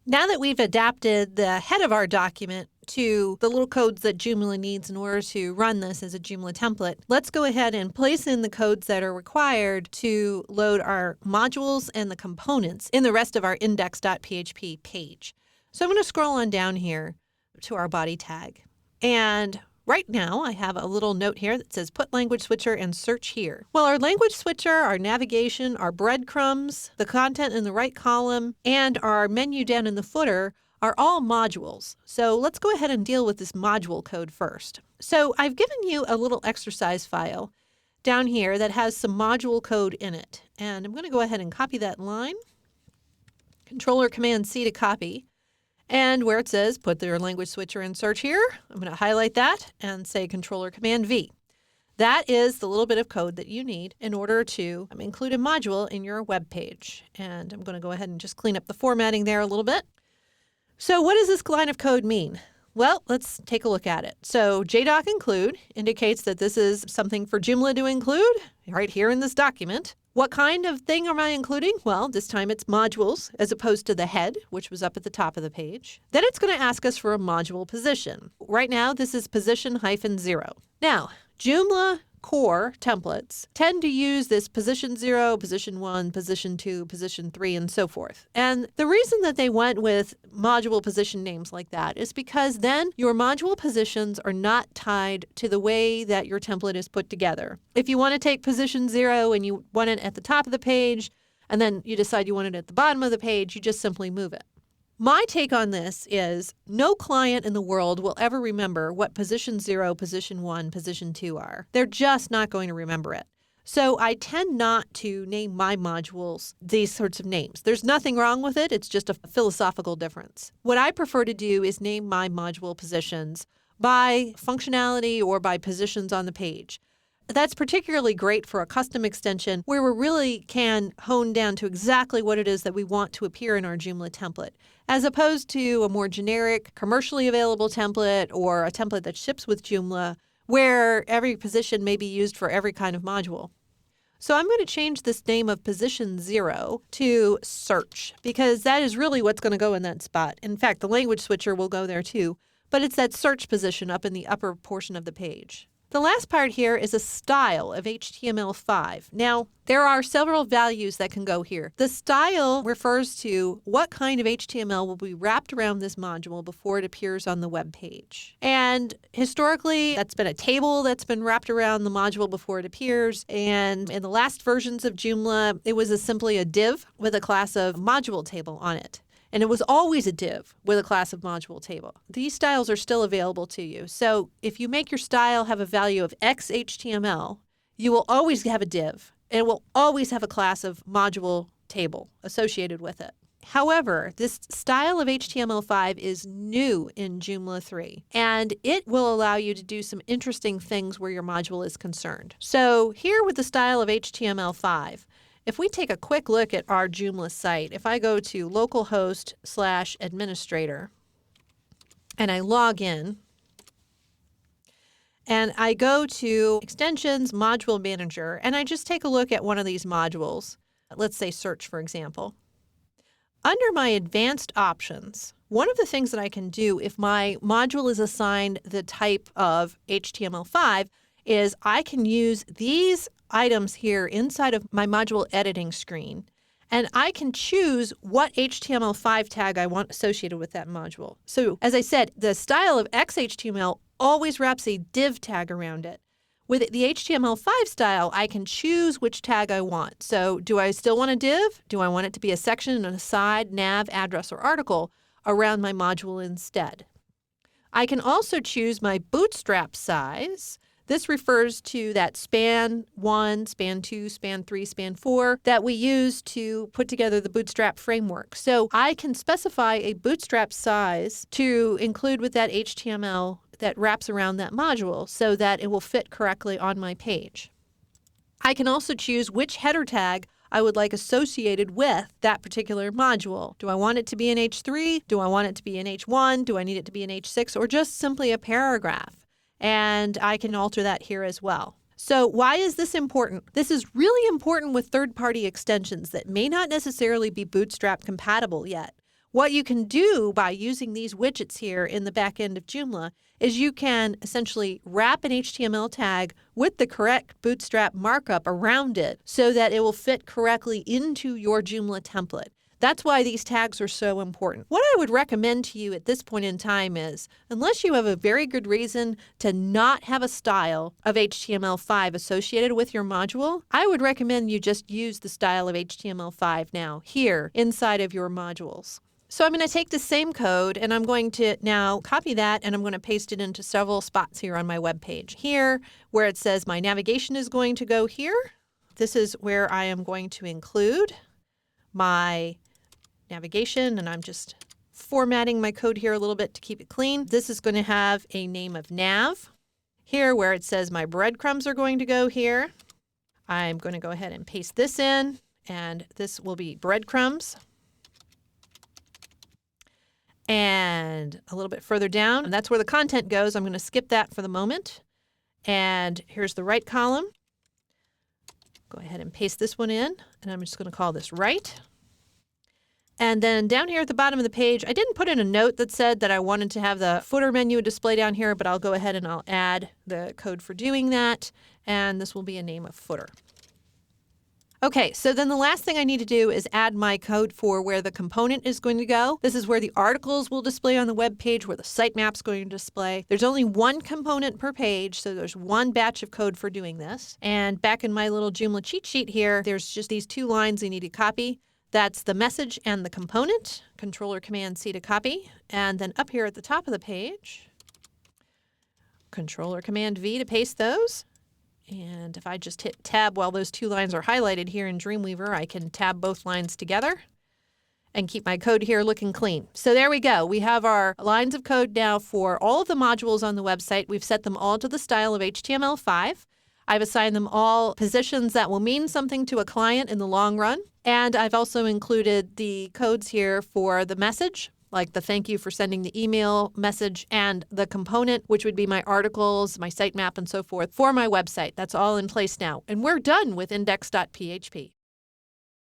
Now that we've adapted the head of our document to the little codes that Joomla needs in order to run this as a Joomla template, let's go ahead and place in the codes that are required to load our modules and the components in the rest of our index.php page. So I'm going to scroll on down here to our body tag. And right now, I have a little note here that says put language switcher and search here. Well, our language switcher, our navigation, our breadcrumbs, the content in the right column, and our menu down in the footer are all modules. So let's go ahead and deal with this module code first. So I've given you a little exercise file down here that has some module code in it. And I'm going to go ahead and copy that line. Controller Command C to copy. And where it says put their language switcher in search here, I'm going to highlight that and say Controller Command V. That is the little bit of code that you need in order to include a module in your web page. And I'm going to go ahead and just clean up the formatting there a little bit. So what does this line of code mean? Well, let's take a look at it. So JDoc include indicates that this is something for Joomla to include right here in this document. What kind of thing am I including? Well, this time it's modules as opposed to the head, which was up at the top of the page. Then it's going to ask us for a module position. Right now, this is position -0. Now, Joomla core templates tend to use this position 0, position 1, position 2, position 3, and so forth. And the reason that they went with module position names like that is because then your module positions are not tied to the way that your template is put together. If you want to take position 0 and you want it at the top of the page, and then you decide you want it at the bottom of the page, you just simply move it. My take on this is no client in the world will ever remember what position 0, position 1, position 2 are. They're just not going to remember it. So I tend not to name my modules these sorts of names. There's nothing wrong with it. It's just a philosophical difference. What I prefer to do is name my module positions by functionality or by positions on the page. That's particularly great for a custom extension where we really can hone down to exactly what it is that we want to appear in our Joomla template, as opposed to a more generic, commercially available template or a template that ships with Joomla, where every position may be used for every kind of module. So I'm going to change this name of position 0 to search, because that is really what's going to go in that spot. In fact, the language switcher will go there too, but it's that search position up in the upper portion of the page. The last part here is a style of HTML5. Now, there are several values that can go here. The style refers to what kind of HTML will be wrapped around this module before it appears on the web page. And historically, that's been a table that's been wrapped around the module before it appears. And in the last versions of Joomla, it was simply a div with a class of module table on it. And it was always a div with a class of module table. These styles are still available to you. So if you make your style have a value of XHTML, you will always have a div. And it will always have a class of module table associated with it. However, this style of HTML5 is new in Joomla 3, and it will allow you to do some interesting things where your module is concerned. So here with the style of HTML5, if we take a quick look at our Joomla site, if I go to localhost/administrator and I log in and I go to extensions, module manager, and I just take a look at one of these modules, let's say search, for example. Under my advanced options, one of the things that I can do if my module is assigned the type of HTML5 is I can use these items here inside of my module editing screen, and I can choose what HTML5 tag I want associated with that module. So as I said, the style of XHTML always wraps a div tag around it. With the HTML5 style, I can choose which tag I want. So do I still want a div? Do I want it to be a section, an aside, nav, address, or article around my module instead? I can also choose my bootstrap size. This refers to that span 1, span 2, span 3, span 4 that we use to put together the Bootstrap framework. So I can specify a bootstrap size to include with that HTML that wraps around that module so that it will fit correctly on my page. I can also choose which header tag I would like associated with that particular module. Do I want it to be in H3? Do I want it to be in H1? Do I need it to be in H6? Or just simply a paragraph? And I can alter that here as well. So why is this important? This is really important with third-party extensions that may not necessarily be Bootstrap compatible yet, What you can do by using these widgets here in the back end of Joomla is you can essentially wrap an HTML tag with the correct Bootstrap markup around it so that it will fit correctly into your Joomla template. That's why these tags are so important. What I would recommend to you at this point in time is, unless you have a very good reason to not have a style of HTML5 associated with your module, I would recommend you just use the style of HTML5 now here inside of your modules. So I'm going to take the same code and I'm going to now copy that and I'm going to paste it into several spots here on my web page. Here, where it says my navigation is going to go here, this is where I am going to include my navigation, and I'm just formatting my code here a little bit to keep it clean. This is going to have a name of nav. Here, where it says my breadcrumbs are going to go here, I'm going to go ahead and paste this in, and this will be breadcrumbs. And a little bit further down, and that's where the content goes. I'm going to skip that for the moment. And here's the right column. Go ahead and paste this one in, and I'm just going to call this right. And then down here at the bottom of the page, I didn't put in a note that said that I wanted to have the footer menu display down here, but I'll go ahead and I'll add the code for doing that. And this will be a name of footer. Okay, so then the last thing I need to do is add my code for where the component is going to go. This is where the articles will display on the web page, where the sitemap's going to display. There's only one component per page, so there's one batch of code for doing this. And back in my little Joomla cheat sheet here, there's just these two lines you need to copy. That's the message and the component, Control-Command-C to copy. And then up here at the top of the page, Control-Command-V to paste those. And if I just hit tab while those two lines are highlighted here in Dreamweaver, I can tab both lines together and keep my code here looking clean. So there we go. We have our lines of code now for all of the modules on the website. We've set them all to the style of HTML5. I've assigned them all positions that will mean something to a client in the long run. And I've also included the codes here for the message, like the thank you for sending the email message, and the component, which would be my articles, my sitemap, and so forth for my website. That's all in place now. And we're done with index.php.